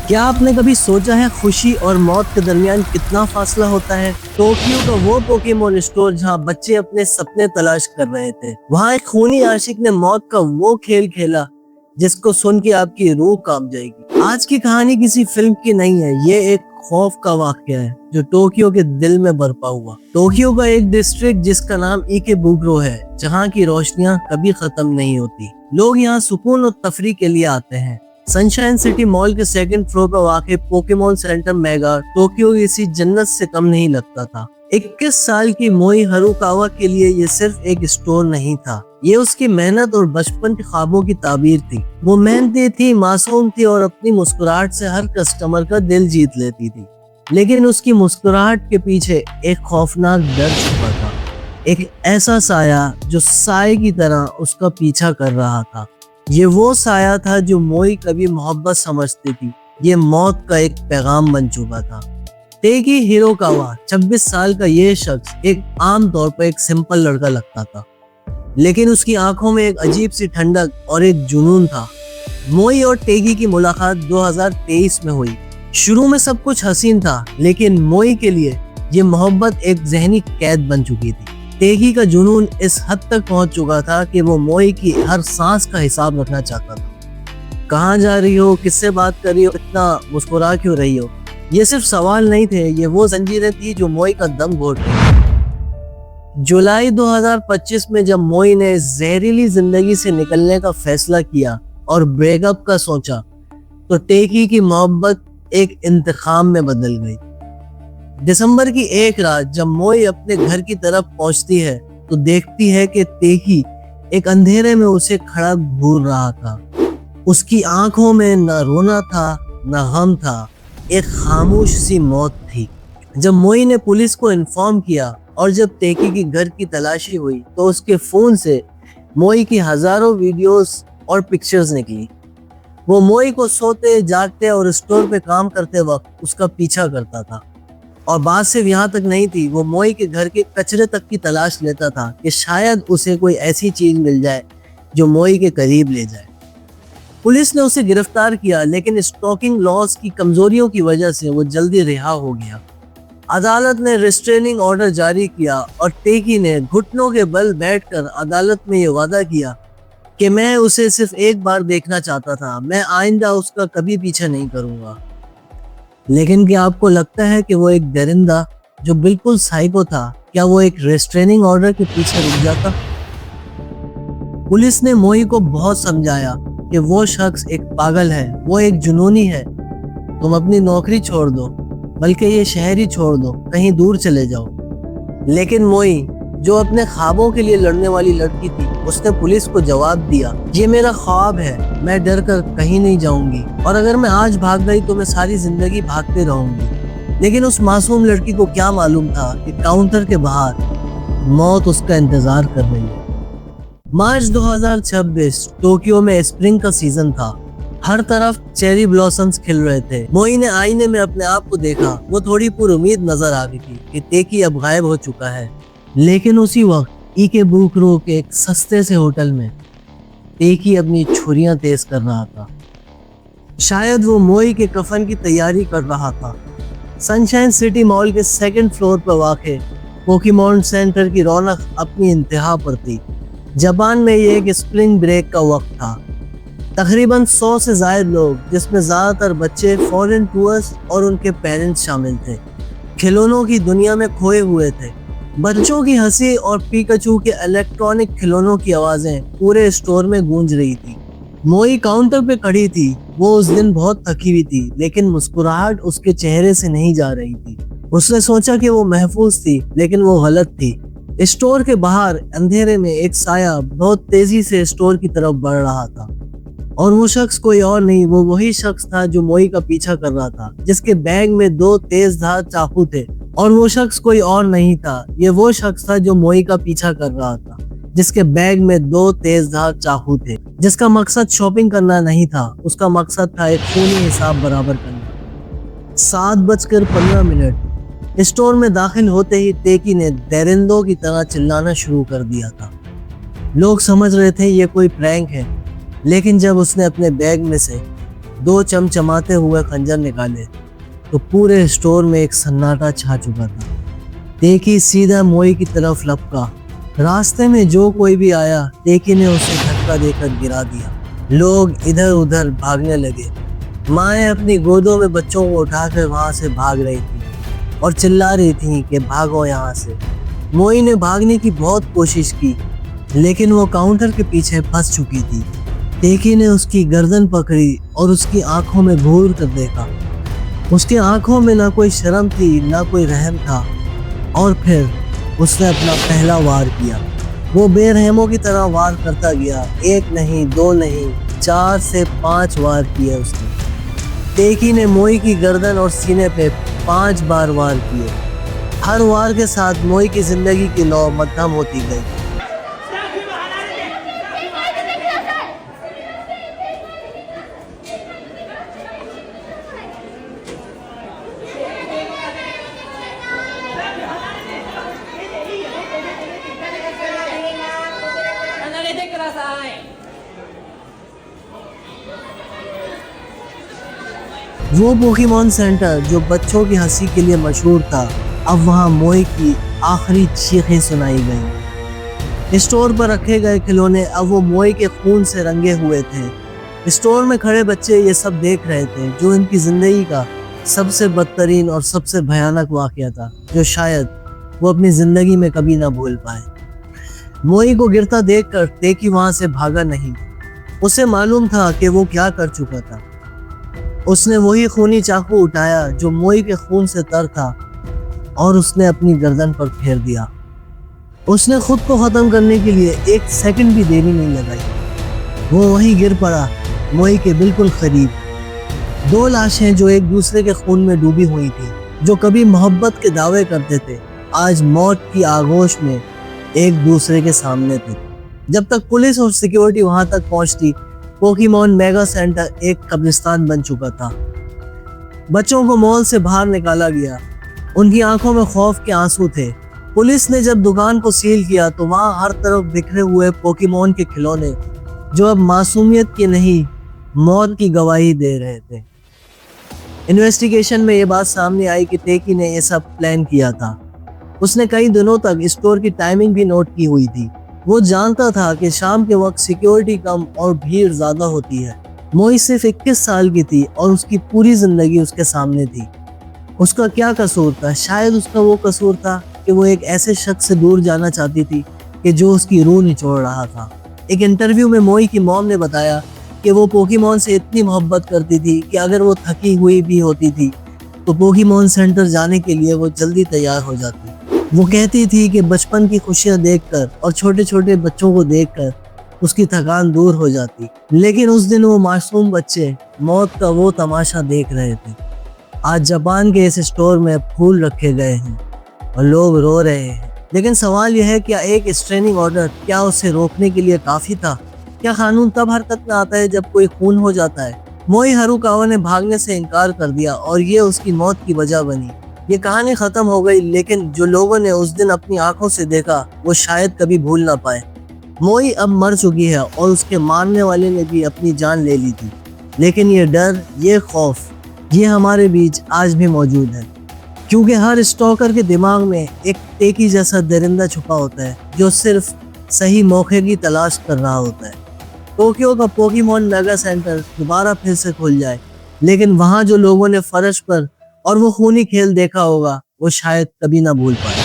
क्या आपने कभी सोचा है खुशी और मौत के दरमियान कितना फासला होता है? टोक्यो का वो पोकेमोन स्टोर जहां बच्चे अपने सपने तलाश कर रहे थे, वहां एक खूनी आशिक ने मौत का वो खेल खेला जिसको सुन के आपकी रूह कांप जाएगी। आज की कहानी किसी फिल्म की नहीं है, ये एक खौफ का वाकया है जो टोक्यो के दिल में बरपा हुआ। टोक्यो का एक डिस्ट्रिक्ट जिसका नाम इकेबुरो है, जहाँ की रोशनियां कभी खत्म नहीं होती। लोग यहाँ सुकून और तफरीह के लिए आते हैं। सनशाइन सिटी मॉल के सेकंड फ्लोर पर वाक़ पोकेमोन सेंटर मेगा टोक्यो किसी जन्नत से कम नहीं लगता था। 21 साल की मोई हरुकावा के लिए ये सिर्फ एक स्टोर नहीं था, ये उसकी मेहनत और बचपन के ख्वाबों की ताबीर थी। वो मेहनती थी, मासूम थी और अपनी मुस्कुराहट से हर कस्टमर का दिल जीत लेती थी। लेकिन उसकी मुस्कुराहट के पीछे एक खौफनाक डर छुपा था, एक ऐसा साया जो साए की तरह उसका पीछा कर रहा था। ये वो साया था जो मोई कभी मोहब्बत समझती थी, ये मौत का एक पैगाम बन चुका था। तेगी हिरोकावा 26 साल का ये शख्स एक आम तौर पर एक सिंपल लड़का लगता था, लेकिन उसकी आंखों में एक अजीब सी ठंडक और एक जुनून था। मोई और तेगी की मुलाकात 2023 में हुई। शुरू में सब कुछ हसीन था, लेकिन मोई के लिए ये मोहब्बत एक जहनी कैद बन चुकी थी। तेगी का जुनून इस हद तक पहुंच चुका था कि वो मोई की हर सांस का हिसाब रखना चाहता था। कहाँ जा रही हो, किससे बात कर रही हो, इतना मुस्कुरा क्यों रही हो, ये सिर्फ सवाल नहीं थे, ये वो जंजीरें थी जो मोई का दम घोट रही। जुलाई 2025 में जब मोई ने जहरीली जिंदगी से निकलने का फैसला किया और ब्रेकअप का सोचा, तो तेगी की मोहब्बत एक इंतखाम में बदल गई। दिसंबर की एक रात जब मोई अपने घर की तरफ पहुंचती है, तो देखती है कि तेगी एक अंधेरे में उसे खड़ा घूर रहा था। उसकी आंखों में न रोना था न गम था, एक खामोश सी मौत थी। जब मोई ने पुलिस को इन्फॉर्म किया और जब तेगी की घर की तलाशी हुई, तो उसके फोन से मोई की हजारों वीडियोस और पिक्चर्स निकली। वो मोई को सोते, जागते और स्टोर पे काम करते वक्त उसका पीछा करता था। और बात सिर्फ यहाँ तक नहीं थी, वो मोई के घर के कचरे तक की तलाश लेता था कि शायद उसे कोई ऐसी चीज मिल जाए जो मोई के करीब ले जाए। पुलिस ने उसे गिरफ्तार किया, लेकिन स्टॉकिंग लॉज की कमजोरियों की वजह से वो जल्दी रिहा हो गया। अदालत ने रिस्ट्रेनिंग ऑर्डर जारी किया और तेगी ने घुटनों के बल बैठकर अदालत में ये वादा किया कि मैं उसे सिर्फ एक बार देखना चाहता था, मैं आइंदा उसका कभी पीछा नहीं करूंगा। लेकिन क्या आपको लगता है कि वो एक दरिंदा जो बिल्कुल साइको था, क्या वो एक रेस्ट्रेनिंग ऑर्डर के पीछे रुक जाता? पुलिस ने मोई को बहुत समझाया कि वो शख्स एक पागल है, वो एक जुनूनी है। तुम अपनी नौकरी छोड़ दो, बल्कि ये शहर ही छोड़ दो, कहीं दूर चले जाओ। लेकिन मोई, जो अपने ख्वाबों के लिए लड़ने वाली लड़की थी, उसने पुलिस को जवाब दिया, ये मेरा ख्वाब है, मैं डर कर कहीं नहीं जाऊंगी, और अगर मैं आज भाग गई तो मैं सारी जिंदगी भागते रहूंगी। लेकिन उस मासूम लड़की को क्या मालूम था कि काउंटर के बाहर मौत उसका इंतजार कर रही है। मार्च 2026 टोक्यो में स्प्रिंग का सीजन था। हर तरफ चेरी ब्लॉसम्स खिल रहे थे। मोई ने आईने में अपने आप को देखा। वो थोड़ी पुरुमीद नजर आ रही थी कि तेगी अब गायब हो चुका है। लेकिन उसी वक्त इकेबुरो के एक सस्ते से होटल में तेगी अपनी छुरियां तेज कर रहा था। शायद वो मोई के कफन की तैयारी कर रहा था। सनशाइन सिटी मॉल के सेकंड फ्लोर पर वाक़े पोकेमोन सेंटर की रौनक अपनी इंतहा पर थी। जापान में ये एक स्प्रिंग ब्रेक का वक्त था। तकरीबन 100 से ज़ायद लोग, जिसमें ज़्यादातर बच्चे, फॉरेन टूरिस्ट और उनके पेरेंट्स शामिल थे, खिलौनों की दुनिया में खोए हुए थे। बच्चों की हंसी और पिकाचू के इलेक्ट्रॉनिक खिलौनों की आवाज़ें पूरे स्टोर में गूंज रही थी। मोई काउंटर पे खड़ी थी। वो उस दिन बहुत थकी हुई थी, लेकिन मुस्कुराहट उसके चेहरे से नहीं जा रही थी। उसने सोचा कि वो महफूज थी, लेकिन वो गलत थी। स्टोर के बाहर अंधेरे में एक साया बहुत तेजी से स्टोर की तरफ बढ़ रहा था, और वो शख्स कोई और नहीं, वो वही शख्स था जो मोई का पीछा कर रहा था, जिसके बैग में 2 तेजधार चाकू थे। और वो शख्स कोई और नहीं था, ये वो शख्स था जो मोई का पीछा कर रहा था, जिसके बैग में 2 तेजधार चाकू थे, जिसका मकसद शॉपिंग करना नहीं था, उसका मकसद था एक खूनी हिसाब बराबर करना। 7:15 स्टोर में दाखिल होते ही तेगी ने दरिंदों की तरह चिल्लाना शुरू कर दिया था। लोग समझ रहे थे ये कोई प्रैंक है, लेकिन जब उसने अपने बैग में से दो चमचमाते हुए खंजर निकाले तो पूरे स्टोर में एक सन्नाटा छा चुका था। टेकी सीधा मोई की तरफ लपका। रास्ते में जो कोई भी आया टेकी ने उसे धक्का देकर गिरा दिया। लोग इधर उधर भागने लगे। माएँ अपनी गोदों में बच्चों को उठाकर वहां से भाग रही थी और चिल्ला रही थी कि भागो यहाँ से। मोई ने भागने की बहुत कोशिश की लेकिन वो काउंटर के पीछे फंस चुकी थी। टेकी ने उसकी गर्दन पकड़ी और उसकी आंखों में घूर कर देखा। उसकी आंखों में ना कोई शर्म थी ना कोई रहम था। और फिर उसने अपना पहला वार किया। वो बेरहमों की तरह वार करता गया। एक नहीं, दो नहीं, 4 से 5 वार किए उसने। टेकी ने मोई की गर्दन और सीने पे 5 बार वार किए। हर वार के साथ मोई की जिंदगी की लौ मध्यम होती गई। वो पोकेमॉन सेंटर जो बच्चों की हंसी के लिए मशहूर था, अब वहां मोई की आखिरी चीखें सुनाई गईं। स्टोर पर रखे गए खिलौने अब वो मोई के खून से रंगे हुए थे। स्टोर में खड़े बच्चे ये सब देख रहे थे जो इनकी जिंदगी का सबसे बदतरीन और सबसे भयानक वाकया था, जो शायद वो अपनी जिंदगी में कभी ना भूल पाए। मोई को गिरता देखकर टेकी वहां से भागा नहीं। उसे मालूम था कि वो क्या कर चुका था। उसने वही खूनी चाकू उठाया जो मोई के खून से तर था और उसने अपनी गर्दन पर फेर दिया। उसने खुद को खत्म करने के लिए 1 सेकंड भी देरी नहीं लगाई। वो वहीं गिर पड़ा, मोई के बिल्कुल करीब। 2 लाशें जो एक दूसरे के खून में डूबी हुई थी, जो कभी मोहब्बत के दावे करते थे, आज मौत की आगोश में एक दूसरे के सामने थे। जब तक पुलिस और सिक्योरिटी वहां तक पहुंचती, पोकेमॉन मेगा सेंटर एक कब्रिस्तान बन चुका था। बच्चों को मॉल से बाहर निकाला गया। उनकी आंखों में खौफ के आंसू थे। पुलिस ने जब दुकान को सील किया तो वहां हर तरफ बिखरे हुए पोकेमॉन के खिलौने, जो अब मासूमियत की नहीं मौत की गवाही दे रहे थे। इन्वेस्टिगेशन में ये बात सामने आई कि टेकी ने यह सब प्लान किया था। उसने कई दिनों तक स्टोर की टाइमिंग भी नोट की हुई थी। वो जानता था कि शाम के वक्त सिक्योरिटी कम और भीड़ ज्यादा होती है। मोई सिर्फ 21 साल की थी और उसकी पूरी जिंदगी उसके सामने थी। उसका क्या कसूर था? शायद उसका वो कसूर था कि वो एक ऐसे शख्स से दूर जाना चाहती थी कि जो उसकी रूह निचोड़ रहा था। एक इंटरव्यू में मोई की मॉम ने बताया कि वो पोकेमॉन से इतनी मोहब्बत करती थी कि अगर वो थकी हुई भी होती थी तो पोकेमॉन सेंटर जाने के लिए वो जल्दी तैयार हो जाती। वो कहती थी कि बचपन की खुशियां देखकर और छोटे छोटे बच्चों को देखकर उसकी थकान दूर हो जाती। लेकिन उस दिन वो मासूम बच्चे मौत का वो तमाशा देख रहे थे। आज जापान के इस स्टोर में फूल रखे गए हैं और लोग रो रहे हैं। लेकिन सवाल यह है, क्या एक स्ट्रेनिंग ऑर्डर क्या उसे रोकने के लिए काफी था? क्या कानून तब हरकत में आता है जब कोई खून हो जाता है? मोई हारुकावा ने भागने से इनकार कर दिया और ये उसकी मौत की वजह बनी। ये कहानी खत्म हो गई, लेकिन जो लोगों ने उस दिन अपनी आंखों से देखा वो शायद कभी भूल ना पाए। मोई अब मर चुकी है और उसके मारने वाले ने भी अपनी जान ले ली थी, लेकिन ये डर, ये खौफ, ये हमारे बीच आज भी मौजूद है, क्योंकि हर स्टॉकर के दिमाग में एक टेकी जैसा दरिंदा छुपा होता है जो सिर्फ सही मौके की तलाश कर रहा होता है। टोक्यो का पोकेमॉन मेगा सेंटर दोबारा फिर से खुल जाए, लेकिन वहां जो लोगों ने फर्श पर और वो खूनी खेल देखा होगा वो शायद कभी ना भूल पाए।